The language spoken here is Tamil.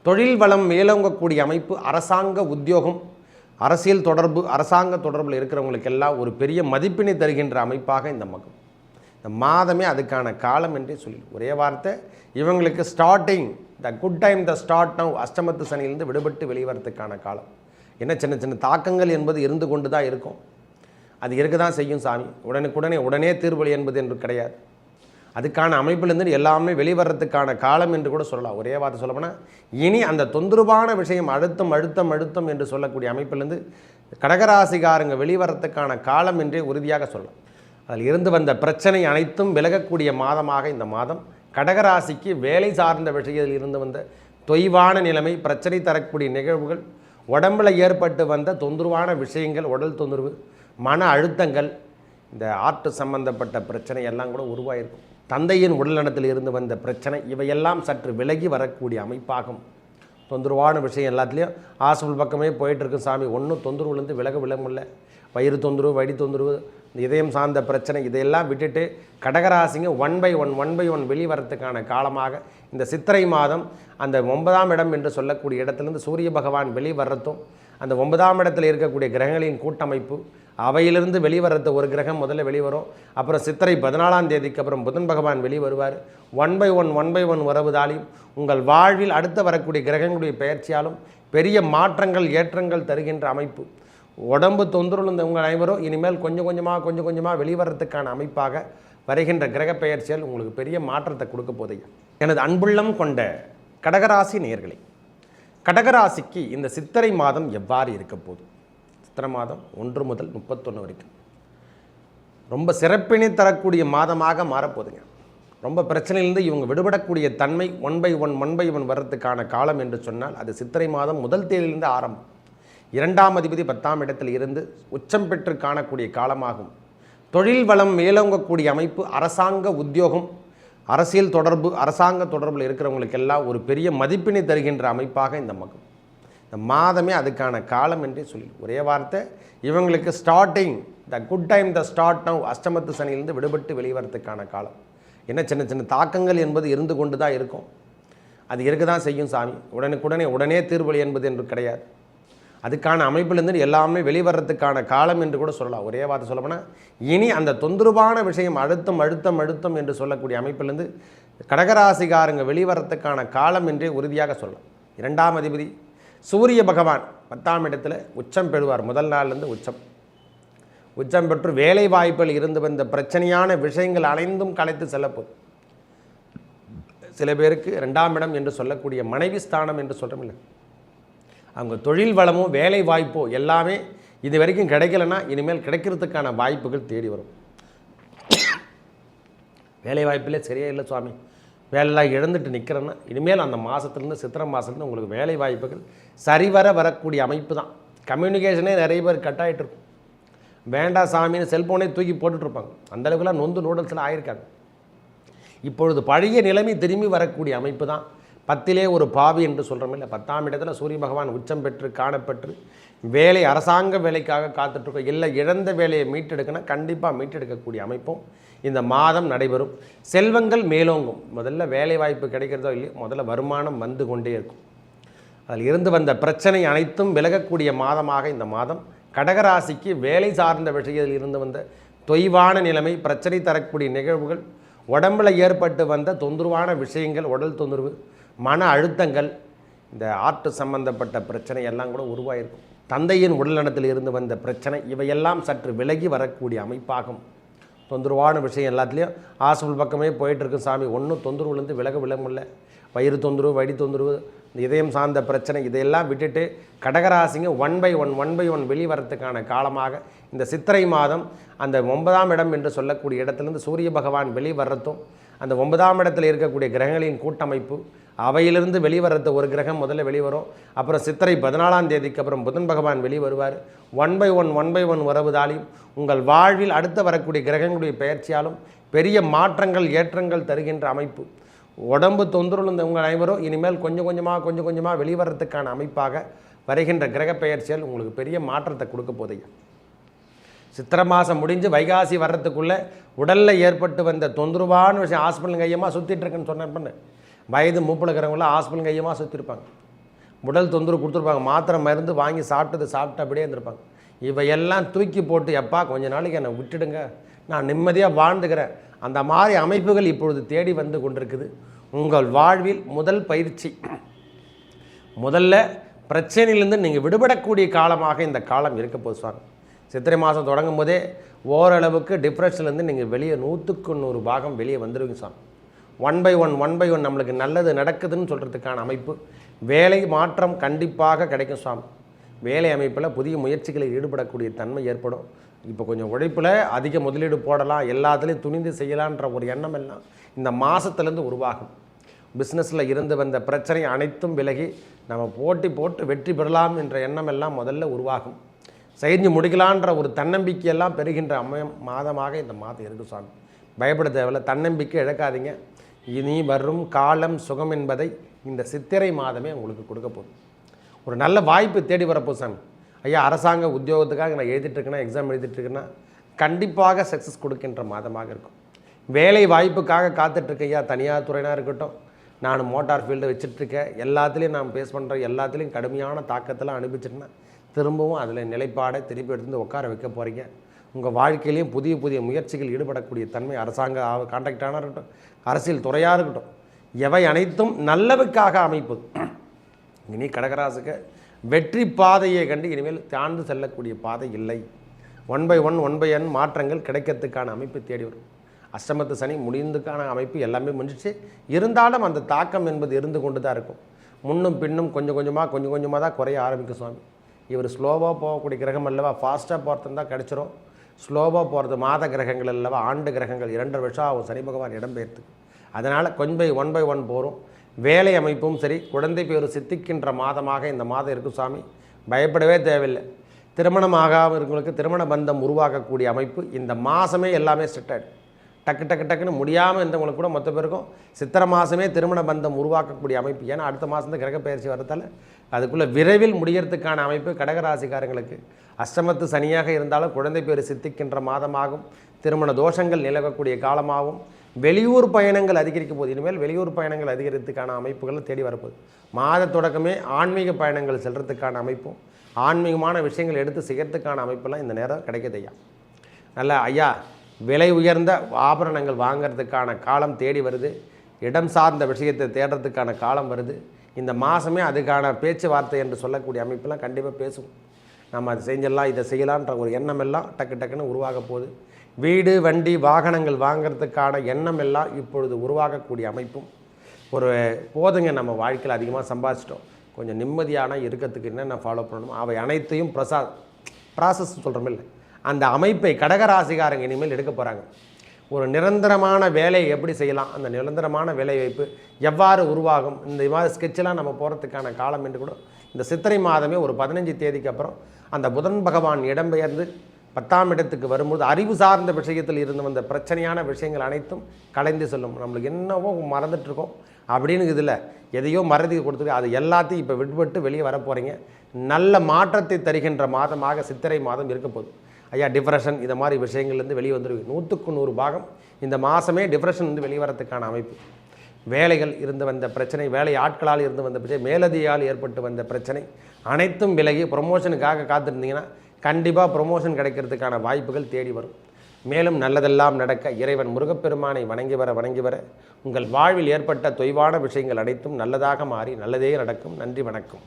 தொழில் வளம் மேலோங்கக்கூடிய அமைப்பு, அரசாங்க உத்தியோகம், அரசியல் தொடர்பு, அரசாங்க தொடர்பில் இருக்கிறவங்களுக்கெல்லாம் ஒரு பெரிய மதிப்பினை தருகின்ற அமைப்பாக இந்த மாதமே அதுக்கான காலம் என்றே சொல்லி ஒரே வார்த்தை. இவங்களுக்கு starting the good time, the start now. அஷ்டமத்து சனியிலிருந்து விடுபட்டு வெளிவரத்துக்கான காலம். என்ன சின்ன சின்ன தாக்கங்கள் என்பது இருந்து கொண்டு தான் இருக்கும். அது இருக்க தான் செய்யும் சாமி. உடனே தீர்வழி என்பது என்று கிடையாது. அதுக்கான அமைப்பிலிருந்து எல்லாமே வெளிவரத்துக்கான காலம் என்று கூட சொல்லலாம். ஒரே வார்த்தை சொல்லப்போனால் இனி அந்த தொந்தரவான விஷயம் அழுத்தம் என்று சொல்லக்கூடிய அமைப்பிலிருந்து கடகராசிகாரங்க வெளிவரத்துக்கான காலம் என்றே உறுதியாக சொல்லலாம். அதில் இருந்து வந்த பிரச்சனை அனைத்தும் விலகக்கூடிய மாதமாக இந்த மாதம். கடகராசிக்கு வேலை சார்ந்த விஷயத்தில் இருந்து வந்த தொய்வான நிலைமை, பிரச்சனை தரக்கூடிய நிகழ்வுகள், உடம்பில் ஏற்பட்டு வந்த தொந்தரவான விஷயங்கள், உடல் தொந்தரவு, மன அழுத்தங்கள், இந்த ஆர்ட் சம்பந்தப்பட்ட பிரச்சனை எல்லாம் கூட உருவாயிருக்கும். தந்தையின் உடல்நலத்தில் இருந்து வந்த பிரச்சனை இவையெல்லாம் சற்று விலகி வரக்கூடிய அமைப்பாகும். தொந்தரவான விஷயம் எல்லாத்துலேயும் ஹாஸ்பிட்டல் பக்கமே போயிட்டுருக்கு சாமி. ஒன்றும் தொந்தரவுலேருந்து விலக முடியல. வயிறு தொந்தரவு, வடி தொந்தரவு, இதயம் சார்ந்த பிரச்சனை, இதையெல்லாம் விட்டுட்டு கடகராசிங்க ஒன் பை ஒன் வெளிவரத்துக்கான காலமாக இந்த சித்திரை மாதம். அந்த 9ஆம் இடம் என்று சொல்லக்கூடிய இடத்துலேருந்து சூரிய பகவான் வெளிவரத்தும், அந்த 9ஆம் இடத்தில் இருக்கக்கூடிய கிரகங்களின் கூட்டமைப்பு, அவையிலிருந்து வெளிவரத்து ஒரு கிரகம் முதல்ல வெளிவரும். அப்புறம் சித்திரை 14ஆம் தேதிக்கு அப்புறம் புதன் பகவான் வெளிவருவார். ஒன் பை ஒன் வருவதாலையும் உங்கள் வாழ்வில் அடுத்து வரக்கூடிய கிரகங்களுடைய பெயர்ச்சியாலும் பெரிய மாற்றங்கள், ஏற்றங்கள் தருகின்ற அமைப்பு. உடம்பு தொந்தரவு உங்கள் அனைவரும் இனிமேல் கொஞ்சம் கொஞ்சமாக வெளிவரத்துக்கான அமைப்பாக வருகின்ற கிரக பெயர்ச்சியால் உங்களுக்கு பெரிய மாற்றத்தை கொடுக்க போதையா. எனது அன்புள்ளம் கொண்ட கடகராசி நேயர்களே, கடகராசிக்கு இந்த சித்திரை மாதம் எவ்வாறு இருக்க போகுது? சித்திரை மாதம் 1 முதல் 31 வரைக்கும் ரொம்ப சிறப்பினை தரக்கூடிய மாதமாக மாறப்போகுதுங்க. ரொம்ப பிரச்சனையிலிருந்து இவங்க விடுபடக்கூடிய தன்மை ஒன் பை ஒன் வர்றதுக்கான காலம் என்று சொன்னால் அது சித்திரை மாதம் முதல் தேதியிலிருந்து ஆரம்பம். 2ஆம் அதிபதி 10ஆம் இடத்தில் இருந்து உச்சம் பெற்று காணக்கூடிய காலமாகும். தொழில் வளம் மேலோங்கக்கூடிய அமைப்பு, அரசாங்க உத்தியோகம், அரசியல் தொடர்பு, அரசாங்க தொடர்பில் இருக்கிறவங்களுக்கெல்லாம் ஒரு பெரிய மதிப்பினை தருகின்ற அமைப்பாக இந்த மாதமே அதுக்கான காலம் என்றே சொல்லி ஒரே வார்த்தை. இவங்களுக்கு starting the good time, the start now. அஷ்டமத்து சனியிலிருந்து விடுபட்டு வெளிவரத்துக்கான காலம். என்ன சின்ன சின்ன தாக்கங்கள் என்பது இருந்து கொண்டு தான் இருக்கும். அது இருக்க தான் செய்யும் சாமி. உடனே தீர்வழி என்பது என்று கிடையாது. அதுக்கான அமைப்பிலிருந்து எல்லாமே வெளிவரத்துக்கான காலம் என்று கூட சொல்லலாம். ஒரே வார்த்தை சொல்லப்போனால் இனி அந்த தொந்தரவான விஷயம் அழுத்தம் என்று சொல்லக்கூடிய அமைப்பிலிருந்து கடகராசிகாரங்க வெளிவரத்துக்கான காலம் என்றே உறுதியாக சொல்லலாம். 2ஆம் அதிபதி சூரிய பகவான் 10ஆம் இடத்துல உச்சம் பெறுவார். முதல் நாள்லேருந்து உச்சம் பெற்று வேலை வாய்ப்பில் இருந்து வந்த பிரச்சனையான விஷயங்கள் அனைத்தும் கலைத்து செல்லப்போகுது. சில பேருக்கு 2ஆம் இடம் என்று சொல்லக்கூடிய மனைவி ஸ்தானம் என்று சொல்கிறோம் இல்லை, அவங்க தொழில் வளமோ வேலை வாய்ப்போ எல்லாமே இது வரைக்கும் கிடைக்கலன்னா இனிமேல் கிடைக்கிறதுக்கான வாய்ப்புகள் தேடி வரும். வேலை வாய்ப்பிலே சரியா இல்லை சுவாமி, வேலையெல்லாம் இழந்துட்டு நிற்கிறேன்னா இனிமேல் அந்த மாதத்துலேருந்து சித்திரை மாதத்துலேருந்து உங்களுக்கு வேலை வாய்ப்புகள் சரிவர வரக்கூடிய அமைப்பு தான். கம்யூனிகேஷனே நிறைய பேர் கட் ஆகிட்டு இருக்கும். வேண்டாம் சாமின்னு செல்ஃபோனே தூக்கி போட்டுட்ருப்பாங்க. அந்தளவுக்குலாம் நொந்து நூடல்ஸில் ஆகியிருக்காங்க. இப்பொழுது பழைய நிலைமை திரும்பி வரக்கூடிய அமைப்பு தான். 10லே ஒரு பாவி என்று சொல்கிறோம் இல்லை, 10ஆம் இடத்துல சூரிய பகவான் உச்சம் பெற்று காணப்பெற்று வேலை, அரசாங்க வேலைக்காக காத்துட்ருக்கோம். இல்லை இழந்த வேலையை மீட்டெடுக்கணும், கண்டிப்பாக மீட்டெடுக்கக்கூடிய அமைப்பும் இந்த மாதம் நடைபெறும். செல்வங்கள் மேலோங்கும். முதல்ல வேலை வாய்ப்பு கிடைக்கிறதோ இல்லையோ, முதல்ல வருமானம் வந்து கொண்டே இருக்கும். அதில் இருந்து வந்த பிரச்சனை அனைத்தும் விலகக்கூடிய மாதமாக இந்த மாதம். கடகராசிக்கு வேலை சார்ந்த விஷயத்தில் இருந்து வந்த தொய்வான நிலைமை, பிரச்சனை தரக்கூடிய நிகழ்வுகள், உடம்பில் ஏற்பட்டு வந்த தொந்தரவான விஷயங்கள், உடல் தொந்தரவு, மன அழுத்தங்கள், இந்த ஆர்ட் சம்பந்தப்பட்ட பிரச்சனை எல்லாம் கூட உருவாயிருக்கும். தந்தையின் உடல்நலத்தில் இருந்து வந்த பிரச்சனை இவையெல்லாம் சற்று விலகி வரக்கூடிய அமைப்பாகும். தொந்தரவான விஷயம் எல்லாத்துலேயும் ஹாஸ்பிட்டல் பக்கமே போயிட்டுருக்கு சாமி. ஒன்றும் தொந்தரவுலேருந்து விலக முடியல. வயிறு தொந்தரவு, வடி தொந்தரவு, இதயம் சார்ந்த பிரச்சனை, இதையெல்லாம் விட்டுட்டு கடகராசிங்க ஒன் பை ஒன் வெளிவரத்துக்கான காலமாக இந்த சித்திரை மாதம். அந்த 9ஆம் இடம் என்று சொல்லக்கூடிய இடத்துலேருந்து சூரிய பகவான் வெளிவரத்தும், அந்த 9ஆம் இடத்தில் இருக்கக்கூடிய கிரகங்களின் கூட்டமைப்பு, அவையிலிருந்து வெளிவரத்து ஒரு கிரகம் முதல்ல வெளிவரும். அப்புறம் சித்திரை 14ஆம் தேதிக்கு அப்புறம் புதன் பகவான் வெளிவருவார். ஒன் பை ஒன் வருவதாலையும் உங்கள் வாழ்வில் அடுத்து வரக்கூடிய கிரகங்களுடைய பெயர்ச்சியாலும் பெரிய மாற்றங்கள், ஏற்றங்கள் தருகின்ற அமைப்பு. உடம்பு தொந்தரவு உங்கள் அனைவரும் இனிமேல் கொஞ்சம் கொஞ்சமாக வெளிவரத்துக்கான அமைப்பாக வருகின்ற கிரக பெயர்ச்சியால் உங்களுக்கு பெரிய மாற்றத்தை கொடுக்க போதையா. சித்திரை மாதம் முடிஞ்சு வைகாசி வர்றதுக்குள்ளே உடலில் ஏற்பட்டு வந்த தொந்தரவான விஷயம், ஹாஸ்பிட்டல் கையமாக சுற்றிட்டு இருக்குன்னு சொன்னேன். வயது மூப்பில் இருக்கிறவங்களாம் ஹாஸ்பிட்டல் கையமாக சுற்றிருப்பாங்க. உடல் தொந்தரவு கொடுத்துருப்பாங்க, மாத்திரை மருந்து வாங்கி சாப்பிட்டு அப்படியே இருந்திருப்பாங்க. இவையெல்லாம் தூக்கி போட்டு, எப்பா கொஞ்ச நாளைக்கு என்னை விட்டுடுங்க, நான் நிம்மதியாக வாழ்ந்துக்கிறேன், அந்த மாதிரி அமைப்புகள் இப்பொழுது தேடி வந்து கொண்டிருக்குது. உங்கள் வாழ்வில் முதல் பயிற்சி, முதல்ல பிரச்சனையிலேருந்து நீங்கள் விடுபடக்கூடிய காலமாக இந்த காலம் இருக்க போது சுவாமி. சித்திரை மாதம் தொடங்கும் போதே ஓரளவுக்கு டிப்ரெஷன்லேருந்து நீங்கள் வெளியே 100% பாகம் வெளியே வந்துடுவீங்க சுவாமி. ஒன் பை ஒன் நம்மளுக்கு நல்லது நடக்குதுன்னு சொல்கிறதுக்கான அமைப்பு, வேலை மாற்றம் கண்டிப்பாக கிடைக்கும் சுவாமி. வேலை அமைப்பில் புதிய முயற்சிகளில் ஈடுபடக்கூடிய தன்மை ஏற்படும். இப்போ கொஞ்சம் உழைப்பில் அதிக முதலீடு போடலாம், எல்லாத்துலேயும் துணிந்து செய்யலான்ற ஒரு எண்ணம் எல்லாம் இந்த மாதத்துலேருந்து உருவாகும். பிஸ்னஸில் இருந்து வந்த பிரச்சனை அனைத்தும் விலகி நம்ம போட்டி போட்டு வெற்றி பெறலாம் என்ற எண்ணம் எல்லாம் முதல்ல உருவாகும். செஞ்சு முடிக்கலான்ற ஒரு தன்னம்பிக்கையெல்லாம் பெறுகின்ற மாதமாக இந்த மாதம் இருக்குது சுவாமி. பயப்பட தேவையில்லை, தன்னம்பிக்கை இழக்காதீங்க. இனி வரும் காலம் சுகம் என்பதை இந்த சித்திரை மாதமே உங்களுக்கு கொடுக்க போகுது. ஒரு நல்ல வாய்ப்பு தேடி வரப்போகுது சாமி. ஐயா, அரசாங்க உத்தியோகத்துக்காக நான் எழுதிட்டுருக்கேன்னா, எக்ஸாம் எழுதிட்டுருக்கேன்னா கண்டிப்பாக சக்ஸஸ் கொடுக்கின்ற மாதமாக இருக்கும். வேலை வாய்ப்புக்காக காத்துட்ருக்கேன் ஐயா, தனியார் துறையினாக இருக்கட்டும், நான் மோட்டார் ஃபீல்டு வச்சுட்ருக்கேன், எல்லாத்துலேயும் நான் பேஸ் பண்ணுறேன், எல்லாத்துலேயும் கடுமையான தாக்கத்தெல்லாம் அனுப்பிச்சிட்டேன்னா திரும்பவும் அதில் நிலைப்பாடை திருப்பி எடுத்து உட்கார வைக்க போகிறீங்க. உங்கள் வாழ்க்கையிலையும் புதிய புதிய முயற்சிகள் ஈடுபடக்கூடிய தன்மை, அரசாங்க கான்ட்ராக்டான இருக்கட்டும், அரசியல் துறையாக இருக்கட்டும், எவை அனைத்தும் நல்லவுக்காக அமைப்பது. இனி கடகராசிக்கு வெற்றி பாதையை கண்டு இனிமேல் தாழ்ந்து செல்லக்கூடிய பாதை இல்லை. ஒன் பை ஒன் மாற்றங்கள் கிடைக்கிறதுக்கான அமைப்பு தேடி வரும். அஷ்டமத்து சனி முடிந்ததுக்கான அமைப்பு எல்லாமே முடிஞ்சிச்சு. இருந்தாலும் அந்த தாக்கம் என்பது இருந்து கொண்டு தான் இருக்கும். முன்னும் பின்னும் கொஞ்சம் கொஞ்சமாக தான் குறைய ஆரம்பிக்கும் சுவாமி. இவர் ஸ்லோவாக போகக்கூடிய கிரகம் அல்லவா, ஃபாஸ்ட்டாக போகிறது தான் கிடச்சிரும். ஸ்லோவாக போகிறது மாத கிரகங்கள் அல்லவா, ஆண்டு கிரகங்கள் 2.5 வருஷம் ஆகும் சனி பகவான் இடம்பெயர்த்துக்கு. அதனால் கொஞ்சம் ஒன் பை ஒன் போகிறோம். வேலை அமைப்பும் சரி, குழந்தை பேர் சித்திக்கின்ற மாதமாக இந்த மாதம் இருக்கும் சாமி. பயப்படவே தேவையில்லை. திருமணம் ஆகாமல் இருக்கிறவங்களுக்கு திருமண பந்தம் உருவாக்கக்கூடிய அமைப்பு இந்த மாதமே எல்லாமே செட் ஆகிடும். டக்குன்னு முடியாமல் இருந்தவங்களுக்கு கூட மொத்த பேருக்கும் சித்திரை மாதமே திருமண பந்தம் உருவாக்கக்கூடிய அமைப்பு. ஏன்னா அடுத்த மாதம் தான் கிரக பயிற்சி வரதால் அதுக்குள்ளே விரைவில் முடியறதுக்கான அமைப்பு கடகராசிக்காரங்களுக்கு. அஷ்டமத்து சனியாக இருந்தாலும் குழந்தை பேர் சித்திக்கின்ற மாதமாகும். திருமண தோஷங்கள் நிலவக்கூடிய காலமாகும். வெளியூர் பயணங்கள் அதிகரிக்க போது. இனிமேல் வெளியூர் பயணங்கள் அதிகரிக்கிறதுக்கான அமைப்புகள் தேடி வரப்போகுது. மாத தொடக்கமே ஆன்மீக பயணங்கள் செல்கிறதுக்கான அமைப்பும், ஆன்மீகமான விஷயங்கள் எடுத்து செய்கிறதுக்கான அமைப்பெல்லாம் இந்த நேரம் கிடைக்குது ஐயா. நல்ல ஐயா, விலை உயர்ந்த ஆபரணங்கள் வாங்கிறதுக்கான காலம் தேடி வருது. இடம் சார்ந்த விஷயத்தை தேடுறதுக்கான காலம் வருது. இந்த மாதமே அதுக்கான பேச்சுவார்த்தை என்று சொல்லக்கூடிய அமைப்பெல்லாம் கண்டிப்பாக பேசுவோம். நம்ம அதை செஞ்சிடலாம், இதை செய்யலான்ற ஒரு எண்ணம் எல்லாம் டக்குன்னு உருவாக போகுது. வீடு வண்டி வாகனங்கள் வாங்கிறதுக்கான எண்ணம் எல்லாம் இப்பொழுது உருவாகக்கூடிய அமைப்பும். ஒரு போதுங்க, நம்ம வாழ்க்கையில் அதிகமாக சம்பாதிச்சிட்டோம், கொஞ்சம் நிம்மதியான இருக்கிறதுக்கு என்னென்ன ஃபாலோ பண்ணணும் அவை அனைத்தையும் ப்ராசஸ் சொல்கிறோம் இல்லை, அந்த அமைப்பை கடகராசிகாரங்க இனிமேல் எடுக்க போகிறாங்க. ஒரு நிரந்தரமான வேலையை எப்படி செய்யலாம், அந்த நிரந்தரமான வேலை வாய்ப்பு எவ்வாறு உருவாகும், இந்த மாதிரி ஸ்கெட்செல்லாம் நம்ம போகிறதுக்கான காலம் என்று கூட இந்த சித்திரை மாதமே ஒரு 15 தேதிக்கு அப்புறம் அந்த புதன் பகவான் இடம்பெயர்ந்து 10ஆம் இடத்துக்கு வரும்போது அறிவு சார்ந்த விஷயத்தில் இருந்து வந்த பிரச்சனையான விஷயங்கள் அனைத்தும் கலைந்து செல்லும். நம்மளுக்கு என்னவோ மறந்துட்டுருக்கோம் அப்படின்னு இதில் எதையோ மறதி கொடுத்துட்டு அது எல்லாத்தையும் இப்போ விட்டுவிட்டு வெளியே வர போகிறீங்க. நல்ல மாற்றத்தை தருகின்ற மாதமாக சித்திரை மாதம் இருக்க போகுது ஐயா. டிப்ரெஷன் இந்த மாதிரி விஷயங்கள்லேருந்து வெளியே வந்துடுவீங்க. 100% பாகம் இந்த மாதமே டிப்ரெஷன் வந்து வெளிவரத்துக்கான அமைப்பு. வேலைகள் இருந்து வந்த பிரச்சனை, வேலை ஆட்களால் இருந்து வந்த பிரச்சனை, மேலதிகால் ஏற்பட்டு வந்த பிரச்சனை அனைத்தும் விலகி ப்ரொமோஷனுக்காக காத்திருந்தீங்கன்னா கண்டிப்பாக ப்ரொமோஷன் கிடைக்கிறதுக்கான வாய்ப்புகள் தேடி வரும். மேலும் நல்லதெல்லாம் நடக்க இறைவன் முருகப்பெருமானை வணங்கி வர உங்கள் வாழ்வில் ஏற்பட்ட தொய்வான விஷயங்கள் அனைத்தும் நல்லதாக மாறி நல்லதே நடக்கும். நன்றி, வணக்கம்.